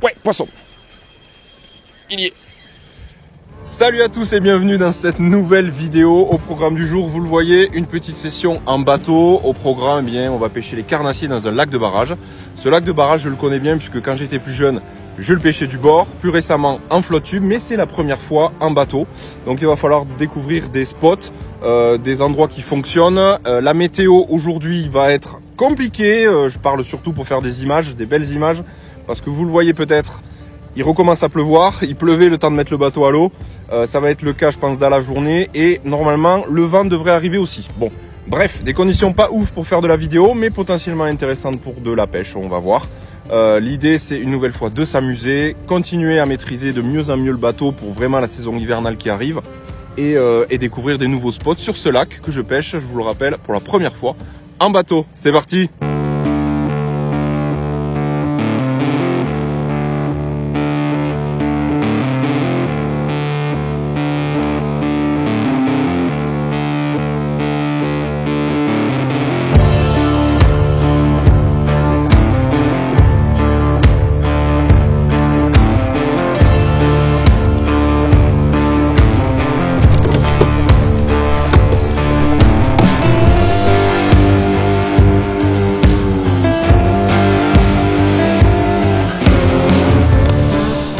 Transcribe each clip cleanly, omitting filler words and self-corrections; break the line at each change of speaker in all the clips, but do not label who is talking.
Ouais, poisson. Il y est. Salut à tous et bienvenue dans cette nouvelle vidéo. Au programme du jour, vous le voyez, une petite session en bateau. Au programme, eh bien, on va pêcher les carnassiers dans un lac de barrage. Ce lac de barrage, je le connais bien puisque quand j'étais plus jeune, je le pêchais du bord. Plus récemment en flotte tube, mais c'est la première fois en bateau. Donc il va falloir découvrir des spots, des endroits qui fonctionnent. La météo aujourd'hui va être compliquée. Je parle surtout pour faire des images, des belles images. Parce que vous le voyez peut-être, il recommence à pleuvoir, il pleuvait le temps de mettre le bateau à l'eau, ça va être le cas je pense dans la journée et normalement le vent devrait arriver aussi. Bon, bref, des conditions pas ouf pour faire de la vidéo mais potentiellement intéressantes pour de la pêche, on va voir. L'idée c'est une nouvelle fois de s'amuser, continuer à maîtriser de mieux en mieux le bateau pour vraiment la saison hivernale qui arrive et découvrir des nouveaux spots sur ce lac que je pêche, je vous le rappelle, pour la première fois en bateau. C'est parti!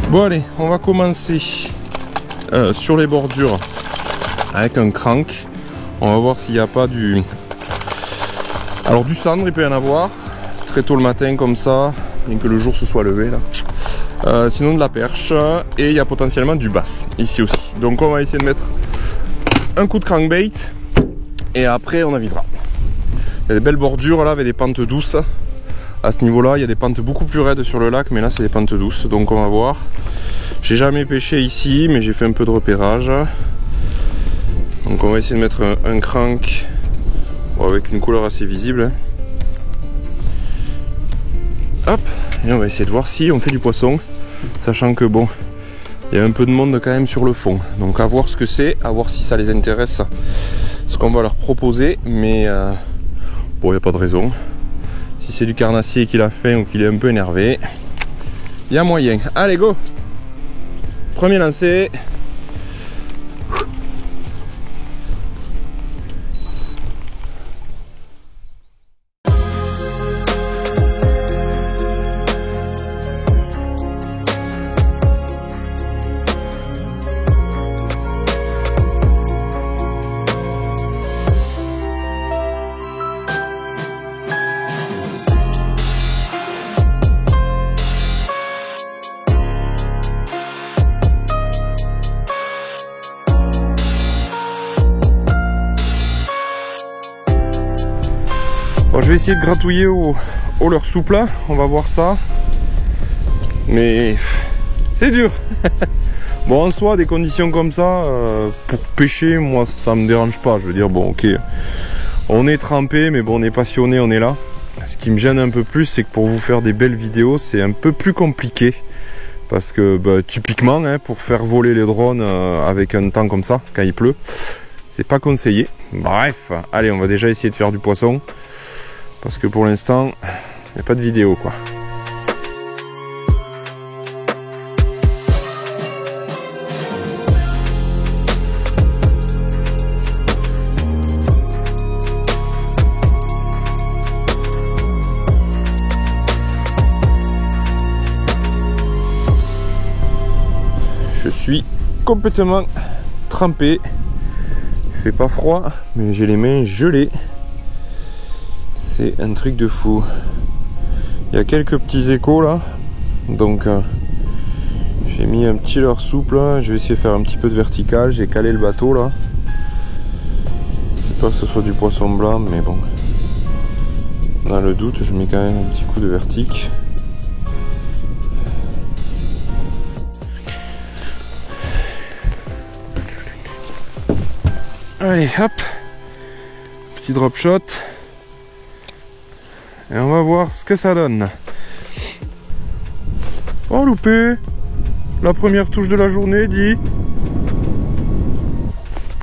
Bon allez, on va commencer sur les bordures avec un crank. On va voir s'il n'y a pas du... Alors du cendre, il peut y en avoir. Très tôt le matin comme ça, bien que le jour se soit levé là. Sinon de la perche. Et il y a potentiellement du bass, ici aussi. Donc on va essayer de mettre un coup de crankbait. Et après on avisera. Il y a des belles bordures là avec des pentes douces. À ce niveau-là, il y a des pentes beaucoup plus raides sur le lac, mais là, c'est des pentes douces. Donc, on va voir. J'ai jamais pêché ici, mais j'ai fait un peu de repérage. Donc, on va essayer de mettre un crank avec une couleur assez visible. Hop, et on va essayer de voir si on fait du poisson. Sachant que, bon, il y a un peu de monde quand même sur le fond. Donc, à voir ce que c'est, à voir si ça les intéresse, ce qu'on va leur proposer. Mais, bon, il n'y a pas de raison. Si c'est du carnassier qu'il a faim ou qu'il est un peu énervé, il y a moyen. Allez, go! Premier lancé. Bon, je vais essayer de gratouiller au leurre souple, on va voir ça. Mais c'est dur. Bon, en soi, des conditions comme ça, pour pêcher, moi ça me dérange pas. Je veux dire, bon, ok, on est trempé, mais bon, on est passionné, on est là. Ce qui me gêne un peu plus, c'est que pour vous faire des belles vidéos, c'est un peu plus compliqué. Parce que, bah, typiquement, hein, pour faire voler les drones avec un temps comme ça, quand il pleut, c'est pas conseillé. Bref, allez, on va déjà essayer de faire du poisson. Parce que pour l'instant, il n'y a pas de vidéo, quoi. Je suis complètement trempé. Il fait pas froid, mais j'ai les mains gelées. C'est un truc de fou. Il y a quelques petits échos là. Donc j'ai mis un petit leurre souple. Je vais essayer de faire un petit peu de vertical. J'ai calé le bateau là. J'ai peur que ce soit du poisson blanc, mais bon. Dans le doute, je mets quand même un petit coup de vertic. Allez, hop. Petit drop shot. Et on va voir ce que ça donne. Oh, loupé! La première touche de la journée, dit.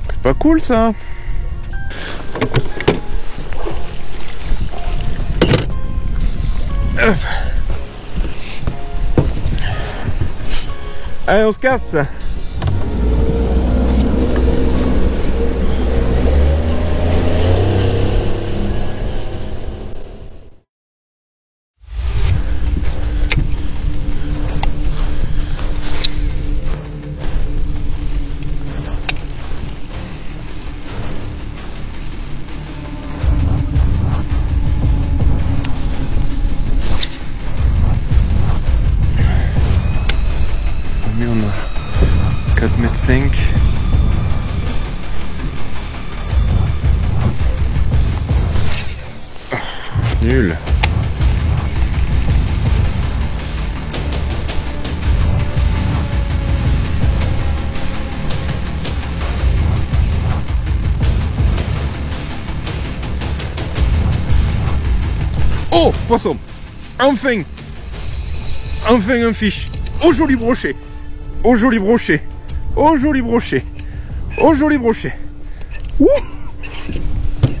C'est pas cool ça. Allez, on se casse. On a 4,5 m. Nul. Oh, poisson. Enfin. Enfin un fiche. Oh, joli brochet. Oh, joli brochet. Oh, joli brochet. Oh, joli brochet. Ouh.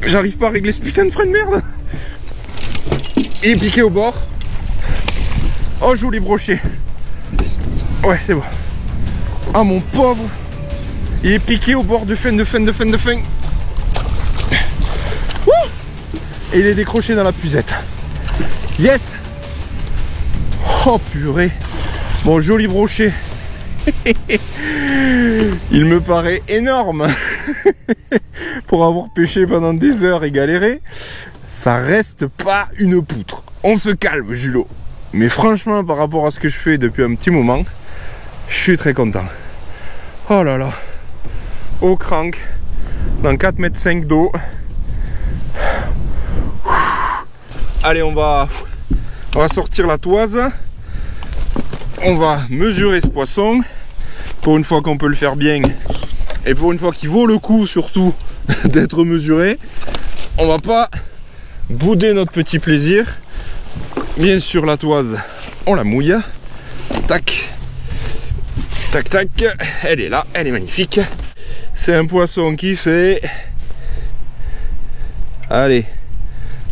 J'arrive pas à régler ce putain de frein de merde. Il est piqué au bord. Oh, joli brochet. Ouais, c'est bon. Ah, mon pauvre. Il est piqué au bord de fin. Ouh. Et il est décroché dans la puisette. Yes. Oh, purée. Bon, joli brochet. Il me paraît énorme. Pour avoir pêché pendant des heures et galéré, ça reste pas une poutre. On se calme, Julot. Mais franchement, par rapport à ce que je fais depuis un petit moment, je suis très content. Oh là là. Au crank, dans 4,5 m d'eau. Allez, on va sortir la toise. On va mesurer ce poisson. Pour une fois qu'on peut le faire bien, et pour une fois qu'il vaut le coup surtout d'être mesuré, on va pas bouder notre petit plaisir. Bien sûr, la toise, on la mouille. Tac, tac, tac. Elle est là, elle est magnifique. C'est un poisson qui fait, allez,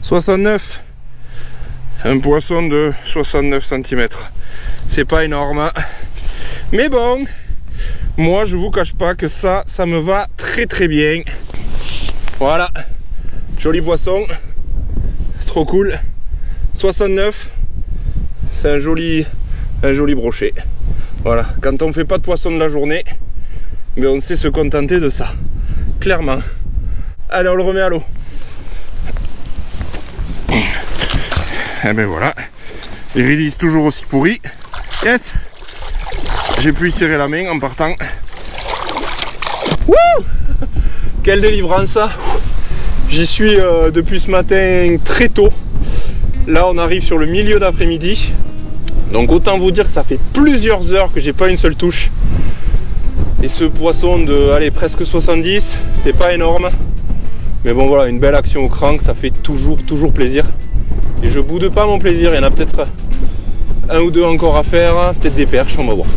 69. Un poisson de 69 cm. C'est pas énorme, mais bon. Moi, je vous cache pas que ça me va très très bien. Voilà, joli poisson, trop cool. 69, c'est un joli brochet. Voilà, quand on fait pas de poisson de la journée, mais on sait se contenter de ça, clairement. Allez, on le remet à l'eau. Et ben voilà, les releases toujours aussi pourris. Yes. J'ai pu y serrer la main en partant. Wouh! Quelle délivrance ça! J'y suis depuis ce matin très tôt. Là on arrive sur le milieu d'après-midi. Donc autant vous dire que ça fait plusieurs heures que j'ai pas une seule touche. Et ce poisson de allez, presque 70, c'est pas énorme. Mais bon voilà, une belle action au crank, ça fait toujours plaisir. Et je boude pas mon plaisir, il y en a peut-être un ou deux encore à faire, peut-être des perches, on va voir.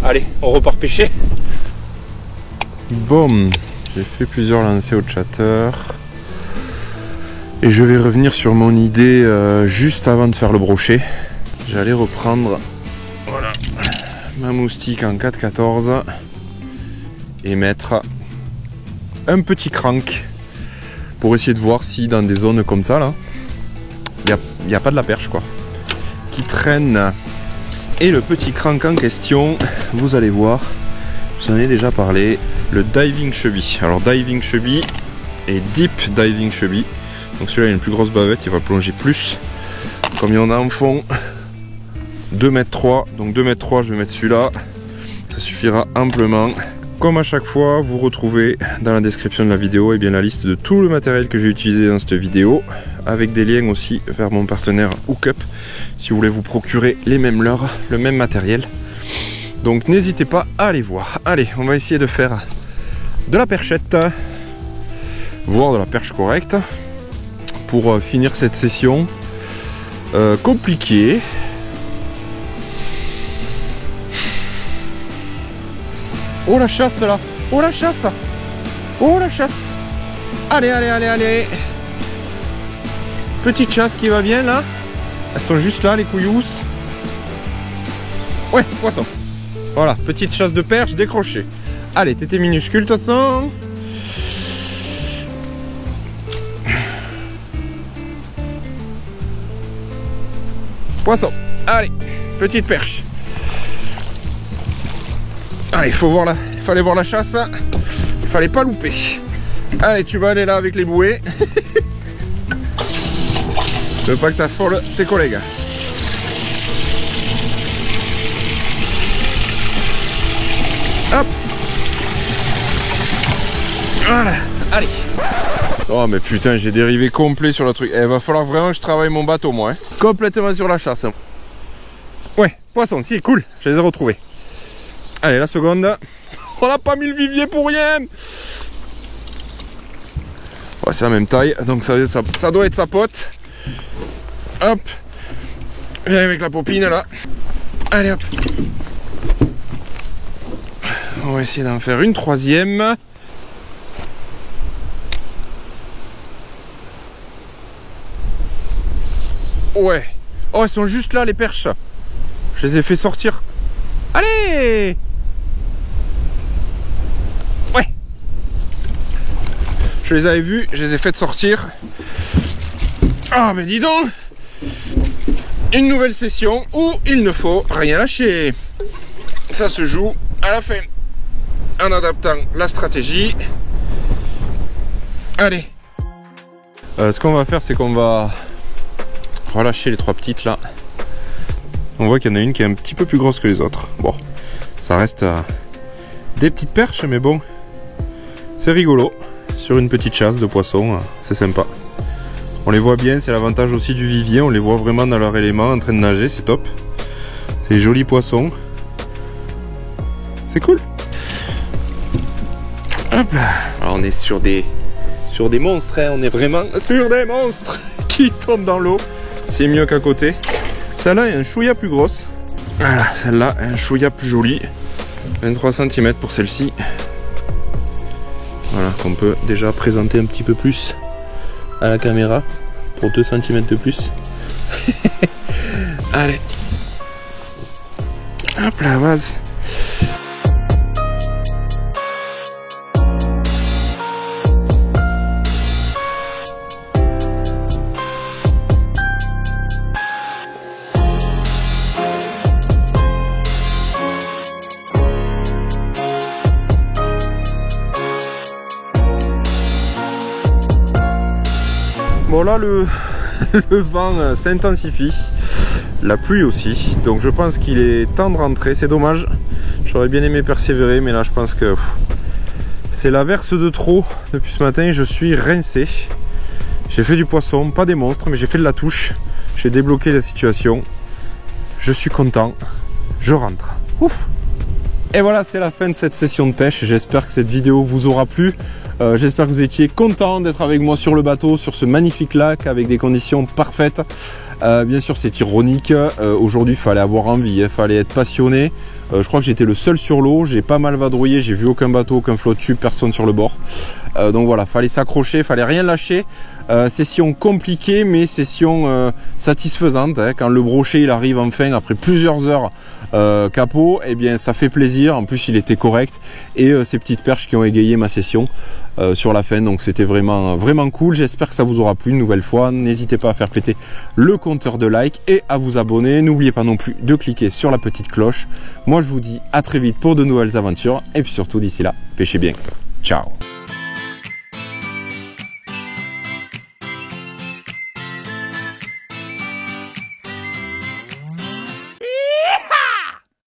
Allez, on repart pêcher. Bon, j'ai fait plusieurs lancers au chatter. Et je vais revenir sur mon idée juste avant de faire le brochet. J'allais reprendre voilà, ma moustique en 4,14 et mettre un petit crank pour essayer de voir si dans des zones comme ça, là, il n'y a pas de la perche quoi, qui traîne. Et le petit crank en question, vous allez voir, j'en ai déjà parlé, le diving chubby. Alors diving chubby et deep diving chubby. Donc celui-là il a une plus grosse bavette, il va plonger plus. Comme il y en a en fond 2,3 m, donc 2,3 m je vais mettre celui-là. Ça suffira amplement. Comme à chaque fois, vous retrouvez dans la description de la vidéo et bien la liste de tout le matériel que j'ai utilisé dans cette vidéo, avec des liens aussi vers mon partenaire Hookup, si vous voulez vous procurer les mêmes leurres, le même matériel. Donc n'hésitez pas à aller voir. Allez, on va essayer de faire de la perchette, voire de la perche correcte, pour finir cette session compliquée. Oh la chasse là! Oh la chasse! Oh la chasse! Allez, allez, allez, allez! Petite chasse qui va bien là. Elles sont juste là les couillousses. Ouais, poisson. Voilà, petite chasse de perche décrochée. Allez, t'étais minuscule de toute façon. Poisson. Allez, petite perche. Allez, il fallait voir la chasse. Il fallait pas louper. Allez, tu vas aller là avec les bouées. Je veux pas que t'affoles tes collègues. Hop. Voilà, allez. Oh mais putain, j'ai dérivé complet sur le truc. Il va falloir vraiment que je travaille mon bateau moi. Hein. Complètement sur la chasse. Ouais, poisson, si, cool, je les ai retrouvés. Allez, la seconde. On n'a pas mis le vivier pour rien. Ouais, c'est la même taille, donc ça doit être sa pote. Hop. Viens avec la popine là. Allez hop. On va essayer d'en faire une troisième. Ouais. Oh, elles sont juste là les perches. Je les ai fait sortir. Allez. Ouais. Je les avais vues, je les ai faites sortir. Ah mais dis donc. Une nouvelle session où il ne faut rien lâcher. Ça se joue à la fin. En adaptant la stratégie. Allez. Ce qu'on va faire, c'est qu'on va relâcher les trois petites là. On voit qu'il y en a une qui est un petit peu plus grosse que les autres. Bon, ça reste des petites perches, mais bon, c'est rigolo. Sur une petite chasse de poissons, c'est sympa. On les voit bien, c'est l'avantage aussi du vivier. On les voit vraiment dans leur élément en train de nager, c'est top. C'est des jolis poissons. C'est cool. Hop là. Alors on est sur des monstres, hein. On est vraiment sur des monstres qui tombent dans l'eau. C'est mieux qu'à côté. Celle-là est un chouïa plus grosse. Voilà, celle-là est un chouïa plus jolie. 23 cm pour celle-ci. Voilà, qu'on peut déjà présenter un petit peu plus à la caméra. Pour 2 cm de plus. Allez. Hop là, vas-y. Bon là le vent s'intensifie, la pluie aussi, donc je pense qu'il est temps de rentrer, c'est dommage, j'aurais bien aimé persévérer mais là je pense que c'est l'averse de trop depuis ce matin, je suis rincé, j'ai fait du poisson, pas des monstres mais j'ai fait de la touche, j'ai débloqué la situation, je suis content, je rentre, ouf. Et voilà, c'est la fin de cette session de pêche, j'espère que cette vidéo vous aura plu. J'espère que vous étiez content d'être avec moi sur le bateau, sur ce magnifique lac avec des conditions parfaites. Bien sûr c'est ironique, aujourd'hui il fallait avoir envie, il fallait être passionné. Je crois que j'étais le seul sur l'eau, j'ai pas mal vadrouillé, j'ai vu aucun bateau, aucun flot tube, personne sur le bord. Donc voilà, fallait s'accrocher, fallait rien lâcher. Session compliquée mais session satisfaisante, hein. Quand le brochet il arrive enfin après plusieurs heures capot, et eh bien ça fait plaisir, en plus il était correct et ces petites perches qui ont égayé ma session sur la fin, donc c'était vraiment cool. J'espère que ça vous aura plu une nouvelle fois, n'hésitez pas à faire péter le compteur de like et à vous abonner, n'oubliez pas non plus de cliquer sur la petite cloche. Moi je vous dis à très vite pour de nouvelles aventures et puis surtout d'ici là, pêchez bien, ciao.